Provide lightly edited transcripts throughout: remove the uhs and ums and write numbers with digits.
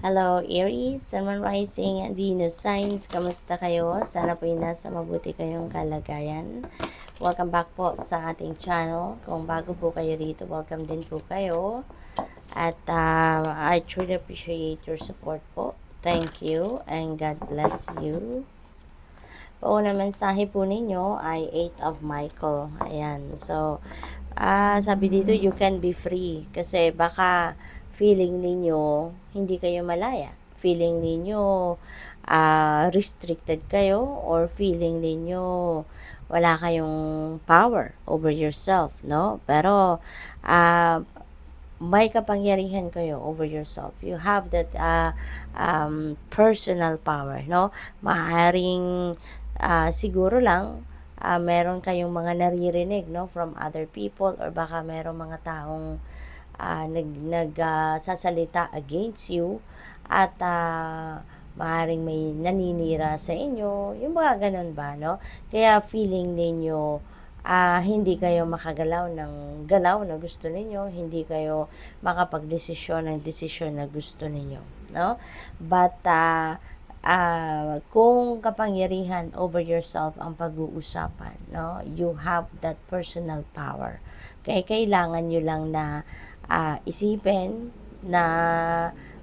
Hello Aries, Sun, Moon, Rising, and Venus signs. Kamusta kayo? Sana po nasa mabuti kayong kalagayan. Welcome back po sa ating channel. Kung bago po kayo rito, welcome din po kayo. At I truly appreciate your support po. Thank you and God bless you. Pauna mensahe po ninyo ay 8 of Michael. Ayan. So, sabi dito, you can be free. Kasi baka feeling ninyo hindi kayo malaya. Feeling ninyo restricted kayo, or feeling ninyo wala kayong power over yourself, no? Pero may kapangyarihan kayo over yourself. You have that personal power, no? Maaaring siguro lang meron kayong mga naririnig, no, from other people, or baka meron mga taong sasalita against you, at maaaring may naninira sa inyo, yung mga ganun ba, no? Kaya feeling ninyo hindi kayo makagalaw ng galaw na gusto ninyo, hindi kayo makapagdesisyon ng desisyon na gusto ninyo, no? But kung kapangyarihan over yourself ang pag-uusapan, no, you have that personal power. Kaya kailangan nyo lang na isipin na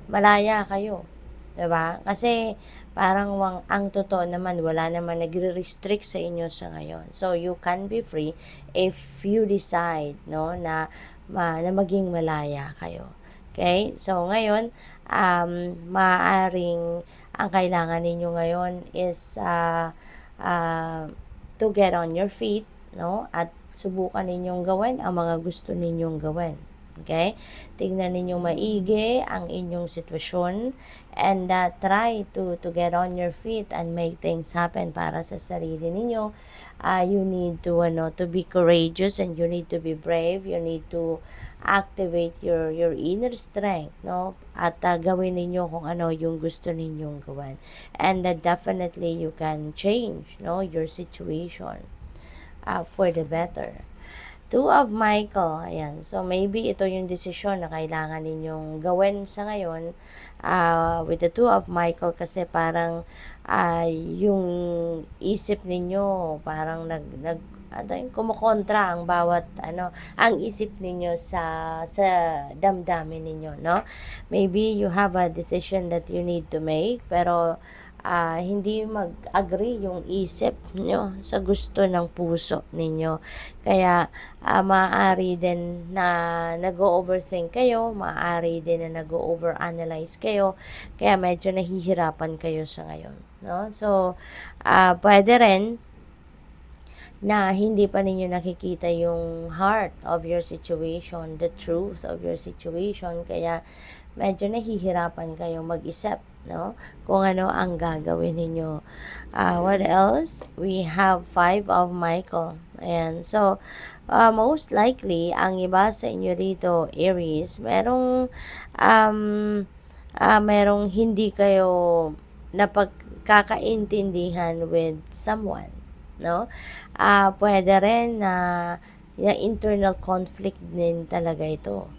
malaya kayo, diba? Kasi parang ang totoo naman, wala naman nagre-restrict sa inyo sa ngayon. So you can be free if you decide, no, na maging malaya kayo. Okay? So ngayon, maaaring ang kailangan ninyo ngayon is to get on your feet, no? At subukan ninyong gawin ang mga gusto ninyong gawin. Okay? Tingnan ninyong maigi ang inyong sitwasyon, and try to get on your feet and make things happen para sa sarili ninyo. You need to be courageous, and you need to be brave. You need to activate your inner strength, no? At gawin ninyo kung ano yung gusto ninyong gawin. And definitely you can change, no, your situation for the better. Two of Michael, ayan. So, maybe ito yung desisyon na kailangan ninyong gawin sa ngayon with the Two of Michael, kasi parang yung isip ninyo parang kumukontra ang bawat ang isip ninyo sa damdamin ninyo, no? Maybe you have a decision that you need to make, pero hindi mag-agree yung isip nyo sa gusto ng puso ninyo. Kaya maaari din na nag-overthink kayo, maaari din na nag-overanalyze kayo, kaya medyo nahihirapan kayo sa ngayon, no? So pwede rin na hindi pa ninyo nakikita yung heart of your situation, the truth of your situation, kaya medyo nahihirapan kayong mag-isip, no, kung ano ang gagawin ninyo. What else? We have 5 of Michael. Ayan. So, most likely, ang iba sa inyo dito, Aries, merong hindi kayo napagkakaintindihan with someone, no? Pwede rin na internal conflict din talaga ito.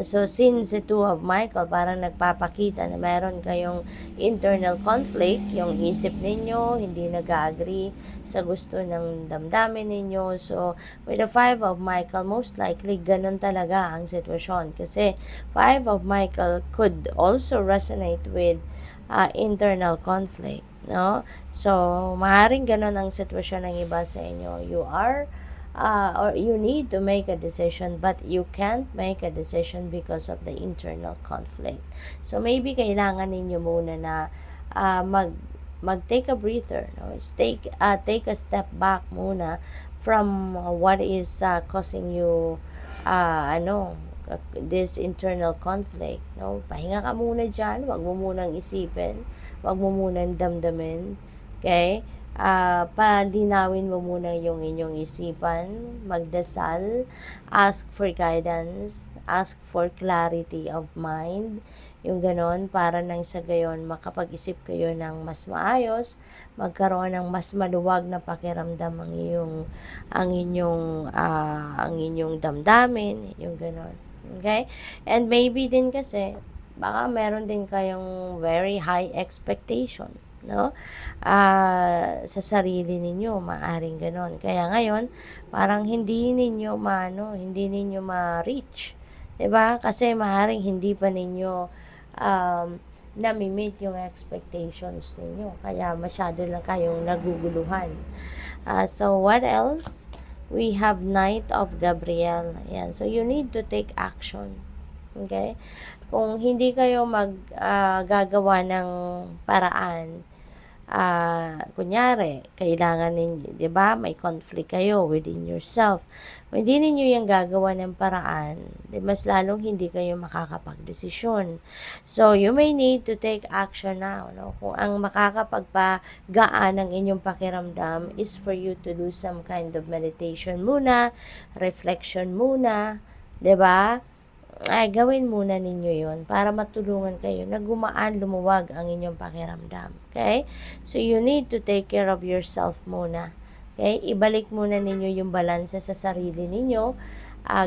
So, since the Two of Michael, parang nagpapakita na meron kayong internal conflict, yung isip ninyo hindi nag-agree sa gusto ng damdamin ninyo. So, with the Five of Michael, most likely, ganun talaga ang sitwasyon. Kasi, Five of Michael could also resonate with internal conflict, no? So, maaaring ganun ang sitwasyon ng iba sa inyo. You are or you need to make a decision, but you can't make a decision because of the internal conflict. So maybe kailangan ninyo muna na mag-take a breather, no? Take a step back muna from what is causing you this internal conflict, no? Pahinga ka muna dyan, wag mo munang isipin, wag mo munang damdamin, okay? Palinawin mo muna yung inyong isipan, magdasal, ask for guidance, ask for clarity of mind, yung ganon, para nang sa gayon makapag-isip kayo ng mas maayos, magkaroon ng mas maluwag na pakiramdam ang inyong damdamin, yung ganon. Okay? And maybe din kasi baka meron din kayong very high expectation, no? Sa sarili ninyo, maaring gano'n. Kaya ngayon, parang hindi ninyo ma-reach, 'di ba? Kasi maaring hindi pa ninyo um, nami-meet yung expectations ninyo. Kaya masyado lang kayong naguguluhan. So what else? We have Knight of Gabriel. Ayan. So you need to take action. Okay? Kung hindi kayo gagawa ng paraan, kunyari, kailangan ninyo, 'di ba, may conflict kayo within yourself. Kung hindi ninyo yung gagawa ng paraan, mas lalong hindi kayo makakapagdesisyon. So, you may need to take action now, no? Kung ang makakapagpagaan ng inyong pakiramdam is for you to do some kind of meditation muna, reflection muna, 'di ba? Gawin muna ninyo yon para matulungan kayo na gumaan, lumuwag ang inyong pakiramdam. Okay? So, you need to take care of yourself muna. Okay? Ibalik muna ninyo yung balansa sa sarili ninyo.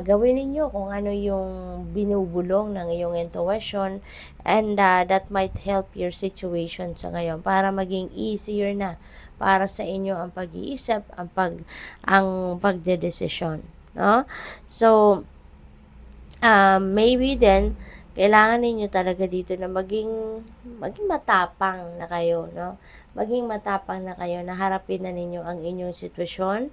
Gawin ninyo kung ano yung binubulong ng iyong intuition, and that might help your situation sa ngayon para maging easier na para sa inyo ang pag-iisip, ang pagdedesisyon. No? So, maybe then, kailangan ninyo talaga dito na maging matapang na kayo, no? Maging matapang na kayo na harapin na ninyo ang inyong sitwasyon,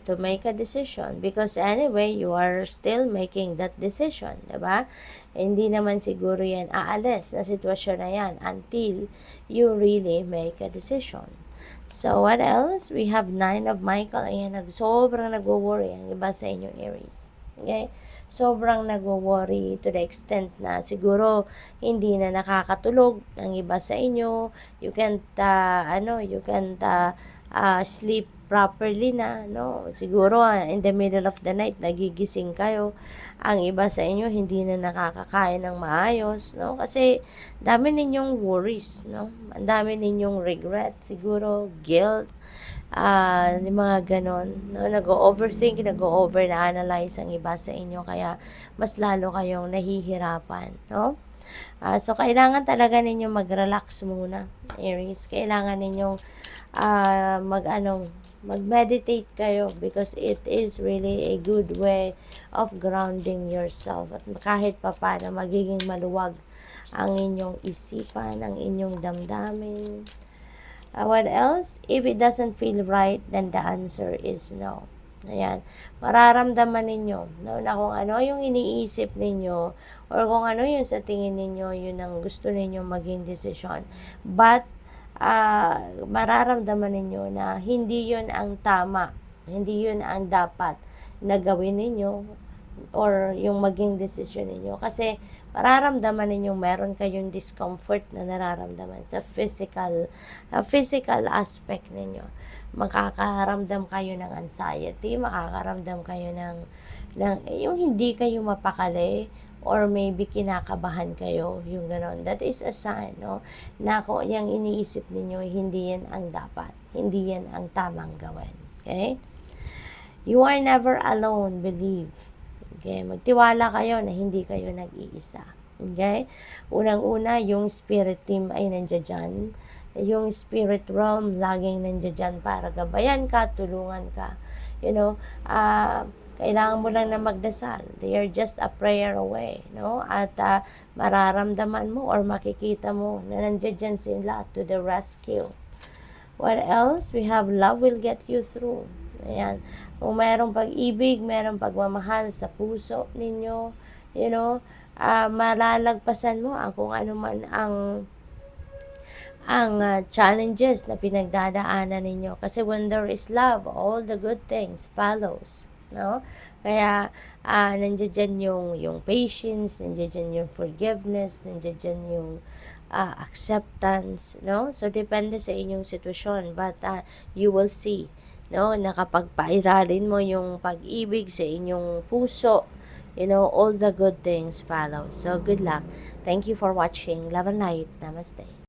to make a decision. Because anyway, you are still making that decision, diba? Hindi naman siguro yan aalis na sitwasyon na yan until you really make a decision. So, what else? We have 9 of Michael. Ayan, sobrang nagwo-worry ang iba sa inyong Aries. Okay? Sobrang nagwo-worry to the extent na siguro hindi na nakakatulog ang iba sa inyo. You can't sleep properly na, no? Siguro in the middle of the night nagigising kayo. Ang iba sa inyo hindi na nakakakain ng maayos, no? Kasi dami ninyong worries, no? Ang dami ninyong regret, siguro guilt, yung mga ganon, no? Nag-overthink, nag-over-analyze ang iba sa inyo, kaya mas lalo kayong nahihirapan, no? So, kailangan talaga ninyong mag-relax muna, Aries. Kailangan ninyong mag-meditate kayo, because it is really a good way of grounding yourself. At kahit pa paano, magiging maluwag ang inyong isipan, ang inyong damdamin. What else? If it doesn't feel right, then the answer is no. Ayan. Mararamdaman ninyo, no, na kung ano yung iniisip ninyo or kung ano yung sa tingin ninyo, yun ang gusto ninyo maging desisyon. But, mararamdaman ninyo na hindi yun ang tama, hindi yun ang dapat na gawin ninyo or yung maging desisyon ninyo. Kasi, mararamdaman ninyong meron kayong discomfort na nararamdaman sa physical aspect ninyo. Makakaramdam kayo ng anxiety, makakaramdam kayo ng yung hindi kayo mapakali, or maybe kinakabahan kayo, yung ganon. That is a sign, no, na kung yung iniisip ninyo, hindi yan ang dapat, hindi yan ang tamang gawin. Okay? You are never alone, believe. Okay, magtiwala kayo na hindi kayo nag-iisa. Okay? Unang-una, yung spirit team ay nandiyan. Yung spirit realm laging nandiyan para gabayan ka, tulungan ka. You know, kailangan mo lang na magdasal. They are just a prayer away, no? At mararamdaman mo or makikita mo na nandiyan sila to the rescue. What else? We have love will get you through. Ayan. Kung mayroong pag-ibig, mayroong pagmamahal sa puso ninyo, you know, malalagpasan mo kung ano man ang challenges na pinagdadaanan ninyo. Kasi when there is love, all the good things follows, no? Kaya, nandiyan yung patience, nandiyan yung forgiveness, nandiyan yung acceptance, no? So, depende sa inyong sitwasyon. But, you will see, no, na kapag pairalin mo yung pag-ibig sa inyong puso, you know, all the good things follow. So, good luck. Thank you for watching. Love and light. Namaste.